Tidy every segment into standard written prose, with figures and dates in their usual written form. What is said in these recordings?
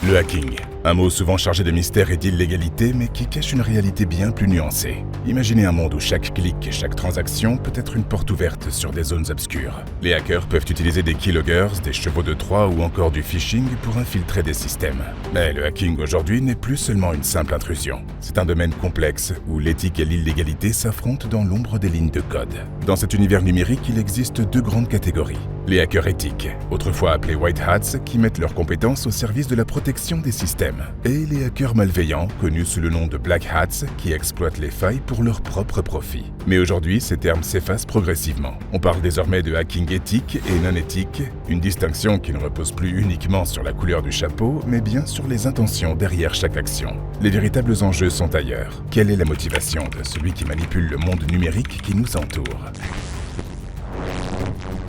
Le hacking, un mot souvent chargé de mystère et d'illégalité, mais qui cache une réalité bien plus nuancée. Imaginez un monde où chaque clic et chaque transaction peut être une porte ouverte sur des zones obscures. Les hackers peuvent utiliser des keyloggers, des chevaux de Troie ou encore du phishing pour infiltrer des systèmes. Mais le hacking aujourd'hui n'est plus seulement une simple intrusion. C'est un domaine complexe où l'éthique et l'illégalité s'affrontent dans l'ombre des lignes de code. Dans cet univers numérique, il existe deux grandes catégories. Les hackers éthiques, autrefois appelés White Hats, qui mettent leurs compétences au service de la protection des systèmes. Et les hackers malveillants, connus sous le nom de Black Hats, qui exploitent les failles pour leur propre profit. Mais aujourd'hui, ces termes s'effacent progressivement. On parle désormais de hacking éthique et non éthique, une distinction qui ne repose plus uniquement sur la couleur du chapeau, mais bien sur les intentions derrière chaque action. Les véritables enjeux sont ailleurs. Quelle est la motivation de celui qui manipule le monde numérique qui nous entoure ?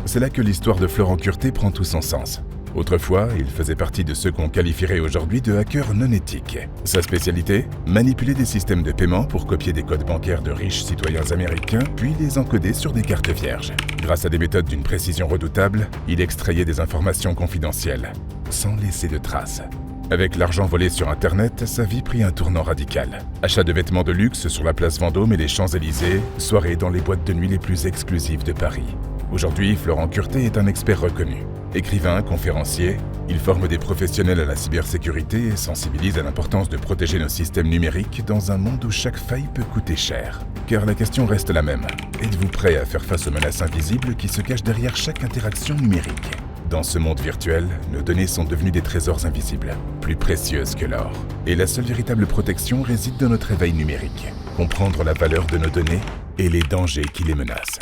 C'est là que l'histoire de Florent Curté prend tout son sens. Autrefois, il faisait partie de ceux qu'on qualifierait aujourd'hui de hackers non éthiques. Sa spécialité ? Manipuler des systèmes de paiement pour copier des codes bancaires de riches citoyens américains, puis les encoder sur des cartes vierges. Grâce à des méthodes d'une précision redoutable, il extrayait des informations confidentielles, sans laisser de traces. Avec l'argent volé sur Internet, sa vie prit un tournant radical. Achat de vêtements de luxe sur la place Vendôme et les Champs-Élysées, soirées dans les boîtes de nuit les plus exclusives de Paris. Aujourd'hui, Florent Curté est un expert reconnu. Écrivain, conférencier, il forme des professionnels à la cybersécurité et sensibilise à l'importance de protéger nos systèmes numériques dans un monde où chaque faille peut coûter cher. Car la question reste la même. Êtes-vous prêt à faire face aux menaces invisibles qui se cachent derrière chaque interaction numérique ? Dans ce monde virtuel, nos données sont devenues des trésors invisibles, plus précieuses que l'or. Et la seule véritable protection réside dans notre éveil numérique. Comprendre la valeur de nos données et les dangers qui les menacent.